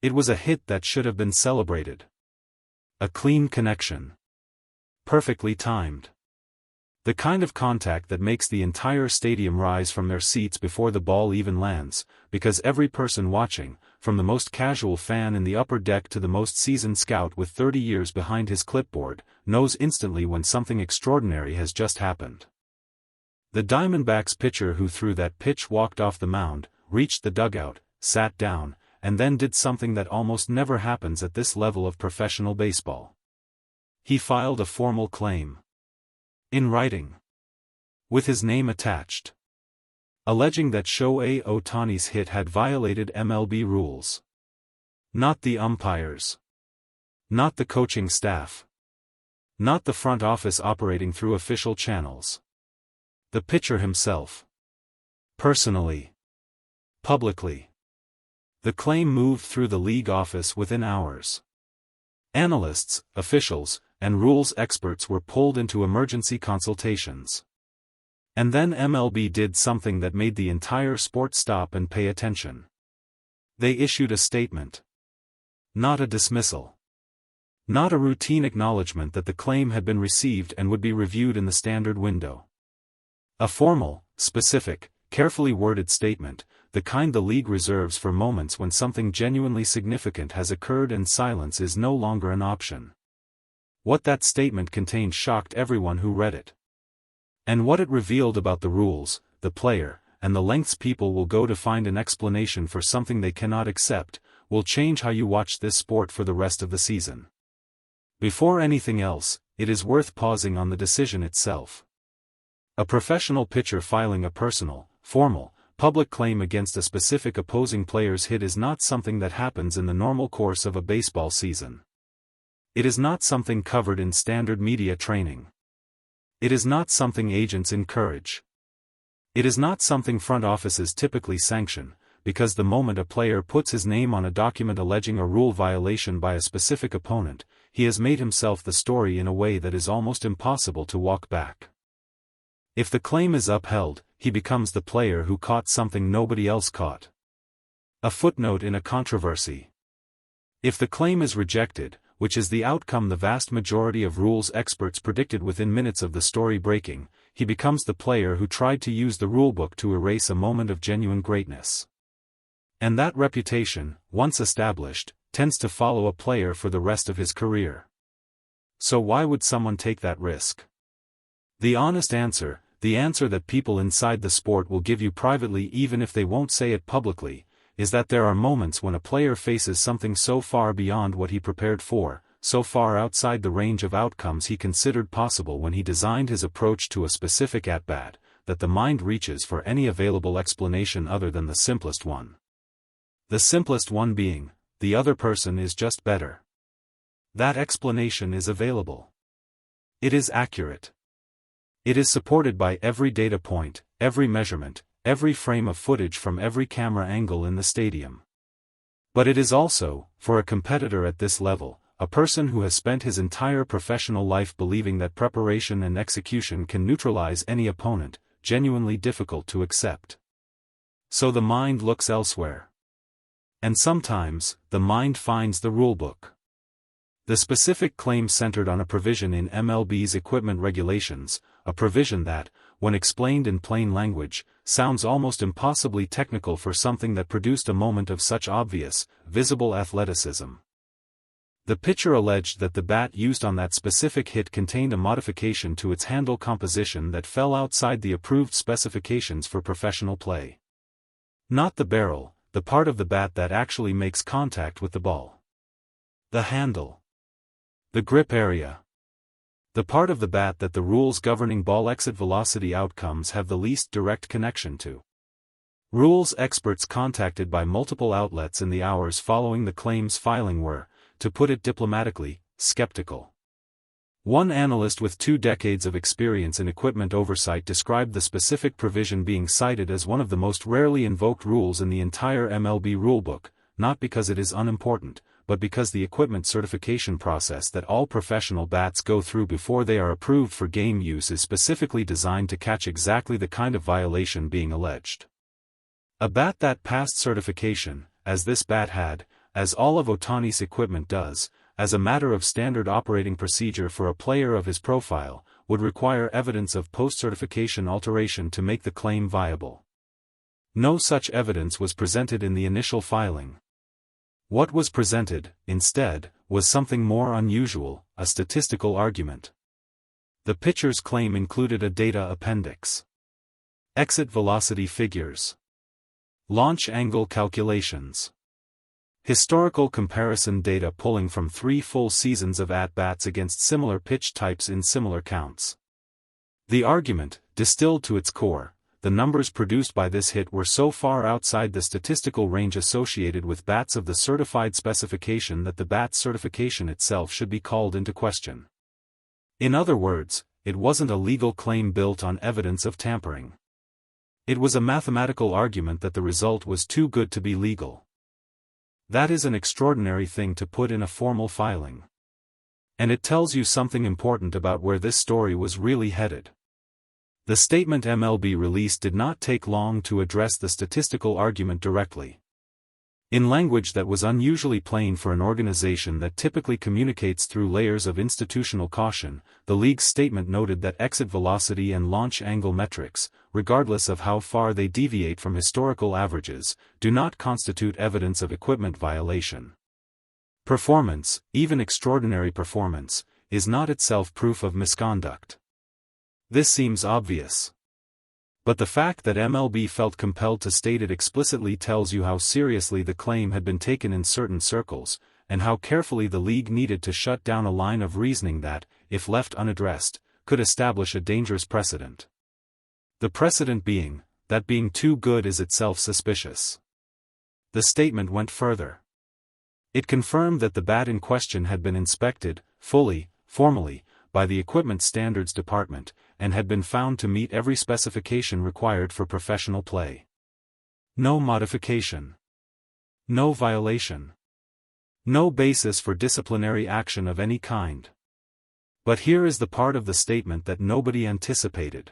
It was a hit that should have been celebrated. A clean connection. Perfectly timed. The kind of contact that makes the entire stadium rise from their seats before the ball even lands, because every person watching, from the most casual fan in the upper deck to the most seasoned scout with 30 years behind his clipboard, knows instantly when something extraordinary has just happened. The Diamondbacks pitcher who threw that pitch walked off the mound, reached the dugout, sat down, and then did something that almost never happens at this level of professional baseball. He filed a formal claim. In writing. With his name attached. Alleging that Shohei Ohtani's hit had violated MLB rules. Not the umpires. Not the coaching staff. Not the front office operating through official channels. The pitcher himself. Personally. Publicly. The claim moved through the league office within hours. Analysts, officials, and rules experts were pulled into emergency consultations. And then MLB did something that made the entire sport stop and pay attention. They issued a statement. Not a dismissal. Not a routine acknowledgement that the claim had been received and would be reviewed in the standard window. A formal, specific, carefully worded statement, the kind the league reserves for moments when something genuinely significant has occurred and silence is no longer an option. What that statement contained shocked everyone who read it. And what it revealed about the rules, the player, and the lengths people will go to find an explanation for something they cannot accept, will change how you watch this sport for the rest of the season. Before anything else, it is worth pausing on the decision itself. A professional pitcher filing a personal, formal, public claim against a specific opposing player's hit is not something that happens in the normal course of a baseball season. It is not something covered in standard media training. It is not something agents encourage. It is not something front offices typically sanction, because the moment a player puts his name on a document alleging a rule violation by a specific opponent, he has made himself the story in a way that is almost impossible to walk back. If the claim is upheld, he becomes the player who caught something nobody else caught. A footnote in a controversy. If the claim is rejected, which is the outcome the vast majority of rules experts predicted within minutes of the story breaking, he becomes the player who tried to use the rulebook to erase a moment of genuine greatness. And that reputation, once established, tends to follow a player for the rest of his career. So why would someone take that risk? The honest answer, the answer that people inside the sport will give you privately even if they won't say it publicly, is that there are moments when a player faces something so far beyond what he prepared for, so far outside the range of outcomes he considered possible when he designed his approach to a specific at-bat, that the mind reaches for any available explanation other than the simplest one. The simplest one being, the other person is just better. That explanation is available. It is accurate. It is supported by every data point, every measurement, every frame of footage from every camera angle in the stadium. But it is also, for a competitor at this level, a person who has spent his entire professional life believing that preparation and execution can neutralize any opponent, genuinely difficult to accept. So the mind looks elsewhere. And sometimes, the mind finds the rulebook. The specific claim centered on a provision in MLB's equipment regulations, a provision that, when explained in plain language, sounds almost impossibly technical for something that produced a moment of such obvious, visible athleticism. The pitcher alleged that the bat used on that specific hit contained a modification to its handle composition that fell outside the approved specifications for professional play. Not the barrel, the part of the bat that actually makes contact with the ball. The handle. The grip area. The part of the bat that the rules governing ball exit velocity outcomes have the least direct connection to. Rules experts contacted by multiple outlets in the hours following the claim's filing were, to put it diplomatically, skeptical. One analyst with 2 decades of experience in equipment oversight described the specific provision being cited as one of the most rarely invoked rules in the entire MLB rulebook, not because it is unimportant, but because the equipment certification process that all professional bats go through before they are approved for game use is specifically designed to catch exactly the kind of violation being alleged. A bat that passed certification, as this bat had, as all of Ohtani's equipment does, as a matter of standard operating procedure for a player of his profile, would require evidence of post-certification alteration to make the claim viable. No such evidence was presented in the initial filing. What was presented, instead, was something more unusual, a statistical argument. The pitcher's claim included a data appendix. Exit velocity figures. Launch angle calculations. Historical comparison data pulling from 3 full seasons of at-bats against similar pitch types in similar counts. The argument, distilled to its core, the numbers produced by this hit were so far outside the statistical range associated with bats of the certified specification that the bat certification itself should be called into question. In other words, it wasn't a legal claim built on evidence of tampering. It was a mathematical argument that the result was too good to be legal. That is an extraordinary thing to put in a formal filing. And it tells you something important about where this story was really headed. The statement MLB released did not take long to address the statistical argument directly. In language that was unusually plain for an organization that typically communicates through layers of institutional caution, the league's statement noted that exit velocity and launch angle metrics, regardless of how far they deviate from historical averages, do not constitute evidence of equipment violation. Performance, even extraordinary performance, is not itself proof of misconduct. This seems obvious. But the fact that MLB felt compelled to state it explicitly tells you how seriously the claim had been taken in certain circles, and how carefully the league needed to shut down a line of reasoning that, if left unaddressed, could establish a dangerous precedent. The precedent being, that being too good is itself suspicious. The statement went further. It confirmed that the bat in question had been inspected, formally, by the Equipment Standards Department, and had been found to meet every specification required for professional play. No modification. No violation. No basis for disciplinary action of any kind. But here is the part of the statement that nobody anticipated.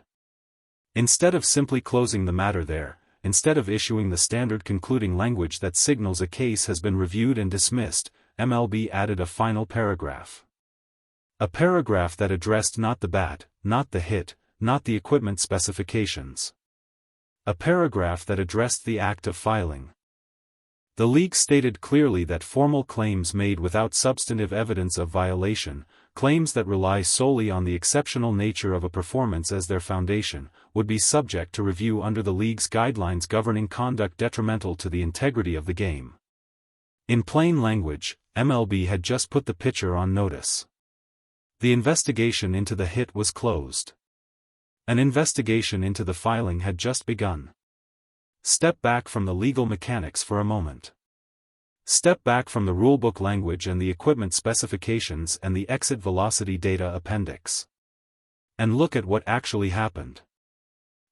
Instead of simply closing the matter there, instead of issuing the standard concluding language that signals a case has been reviewed and dismissed, MLB added a final paragraph. A paragraph that addressed not the bat, not the hit, not the equipment specifications. A paragraph that addressed the act of filing. The league stated clearly that formal claims made without substantive evidence of violation, claims that rely solely on the exceptional nature of a performance as their foundation, would be subject to review under the league's guidelines governing conduct detrimental to the integrity of the game. In plain language, MLB had just put the pitcher on notice. The investigation into the hit was closed. An investigation into the filing had just begun. Step back from the legal mechanics for a moment. Step back from the rulebook language and the equipment specifications and the exit velocity data appendix. And look at what actually happened.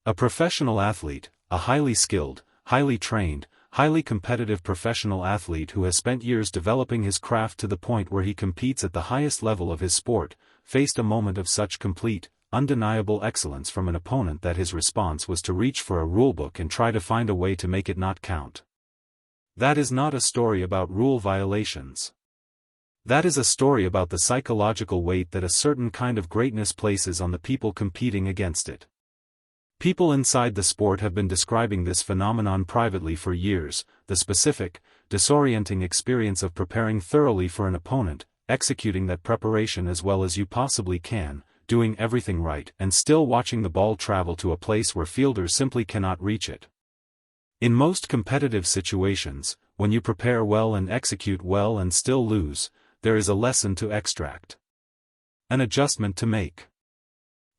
A professional athlete, a highly skilled, highly trained, highly competitive professional athlete who has spent years developing his craft to the point where he competes at the highest level of his sport, faced a moment of such complete, undeniable excellence from an opponent that his response was to reach for a rulebook and try to find a way to make it not count. That is not a story about rule violations. That is a story about the psychological weight that a certain kind of greatness places on the people competing against it. People inside the sport have been describing this phenomenon privately for years, the specific, disorienting experience of preparing thoroughly for an opponent, executing that preparation as well as you possibly can, doing everything right and still watching the ball travel to a place where fielders simply cannot reach it. In most competitive situations, when you prepare well and execute well and still lose, there is a lesson to extract. An adjustment to make.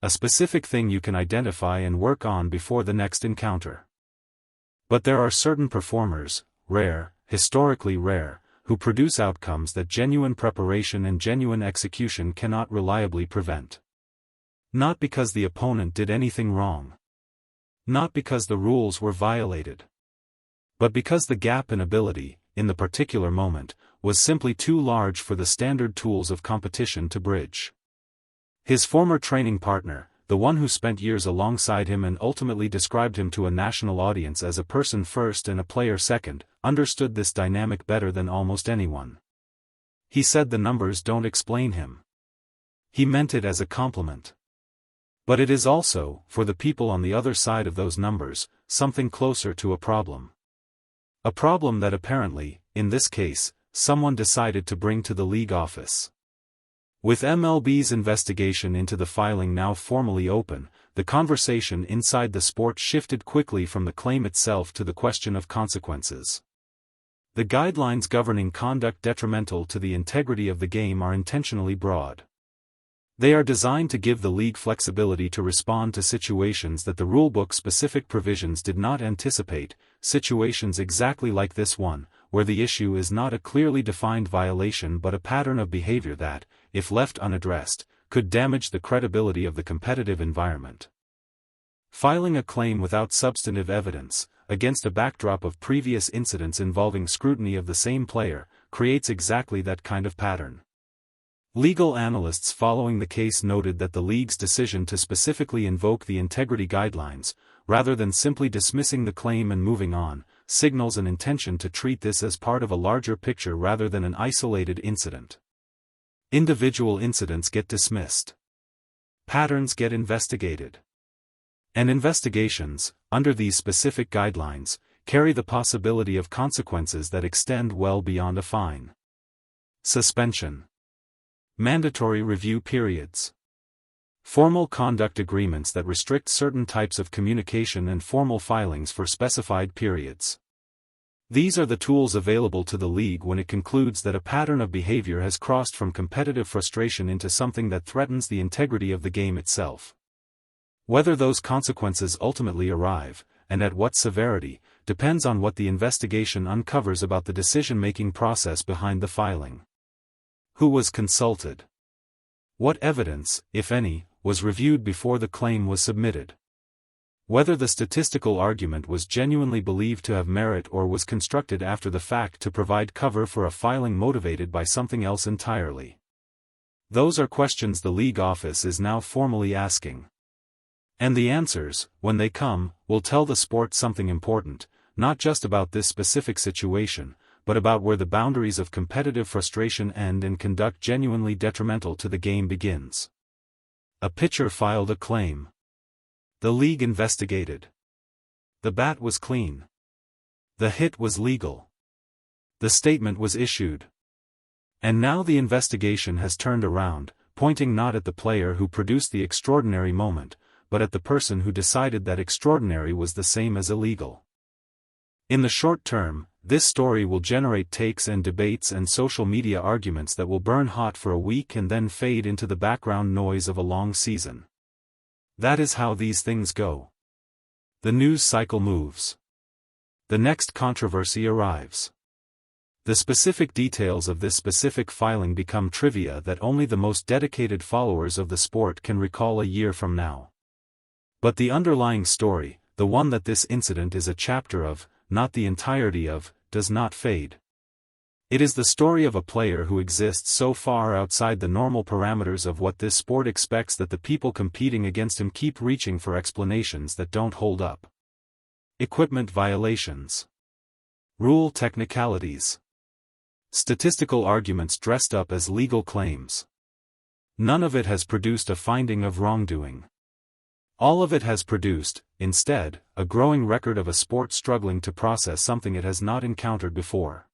A specific thing you can identify and work on before the next encounter. But there are certain performers, rare, historically rare, who produce outcomes that genuine preparation and genuine execution cannot reliably prevent. Not because the opponent did anything wrong. Not because the rules were violated. But because the gap in ability, in the particular moment, was simply too large for the standard tools of competition to bridge. His former training partner, the one who spent years alongside him and ultimately described him to a national audience as a person first and a player second, understood this dynamic better than almost anyone. He said the numbers don't explain him. He meant it as a compliment. But it is also, for the people on the other side of those numbers, something closer to a problem. A problem that apparently, in this case, someone decided to bring to the league office. With MLB's investigation into the filing now formally open, the conversation inside the sport shifted quickly from the claim itself to the question of consequences. The guidelines governing conduct detrimental to the integrity of the game are intentionally broad. They are designed to give the league flexibility to respond to situations that the rulebook-specific provisions did not anticipate, situations exactly like this one, where the issue is not a clearly defined violation but a pattern of behavior that, if left unaddressed, could damage the credibility of the competitive environment. Filing a claim without substantive evidence, against a backdrop of previous incidents involving scrutiny of the same player, creates exactly that kind of pattern. Legal analysts following the case noted that the league's decision to specifically invoke the integrity guidelines, rather than simply dismissing the claim and moving on, signals an intention to treat this as part of a larger picture rather than an isolated incident. Individual incidents get dismissed. Patterns get investigated. And investigations, under these specific guidelines, carry the possibility of consequences that extend well beyond a fine. Suspension. Mandatory review periods. Formal conduct agreements that restrict certain types of communication and formal filings for specified periods. These are the tools available to the league when it concludes that a pattern of behavior has crossed from competitive frustration into something that threatens the integrity of the game itself. Whether those consequences ultimately arrive, and at what severity, depends on what the investigation uncovers about the decision-making process behind the filing. Who was consulted? What evidence, if any, was reviewed before the claim was submitted? Whether the statistical argument was genuinely believed to have merit or was constructed after the fact to provide cover for a filing motivated by something else entirely. Those are questions the league office is now formally asking. And the answers, when they come, will tell the sport something important, not just about this specific situation, but about where the boundaries of competitive frustration end and conduct genuinely detrimental to the game begins. A pitcher filed a claim. The league investigated. The bat was clean. The hit was legal. The statement was issued. And now the investigation has turned around, pointing not at the player who produced the extraordinary moment, but at the person who decided that extraordinary was the same as illegal. In the short term, this story will generate takes and debates and social media arguments that will burn hot for a week and then fade into the background noise of a long season. That is how these things go. The news cycle moves. The next controversy arrives. The specific details of this specific filing become trivia that only the most dedicated followers of the sport can recall a year from now. But the underlying story, the one that this incident is a chapter of, not the entirety of, does not fade. It is the story of a player who exists so far outside the normal parameters of what this sport expects that the people competing against him keep reaching for explanations that don't hold up. Equipment violations. Rule technicalities. Statistical arguments dressed up as legal claims. None of it has produced a finding of wrongdoing. All of it has produced, instead, a growing record of a sport struggling to process something it has not encountered before.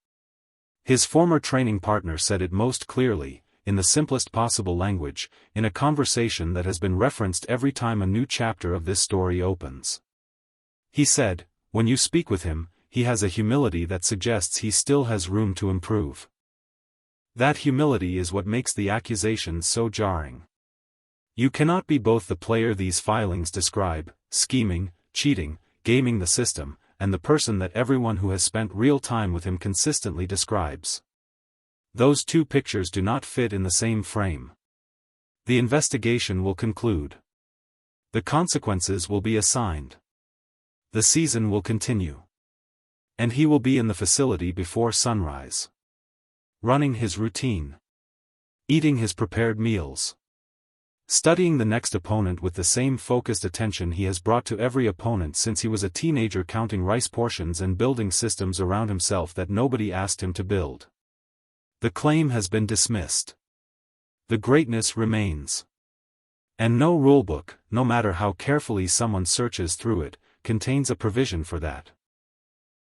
His former training partner said it most clearly, in the simplest possible language, in a conversation that has been referenced every time a new chapter of this story opens. He said, when you speak with him, he has a humility that suggests he still has room to improve. That humility is what makes the accusations so jarring. You cannot be both the player these filings describe, scheming, cheating, gaming the system, and the person that everyone who has spent real time with him consistently describes. Those two pictures do not fit in the same frame. The investigation will conclude. The consequences will be assigned. The season will continue. And he will be in the facility before sunrise. Running his routine. Eating his prepared meals. Studying the next opponent with the same focused attention he has brought to every opponent since he was a teenager, counting rice portions and building systems around himself that nobody asked him to build. The claim has been dismissed. The greatness remains. And no rulebook, no matter how carefully someone searches through it, contains a provision for that.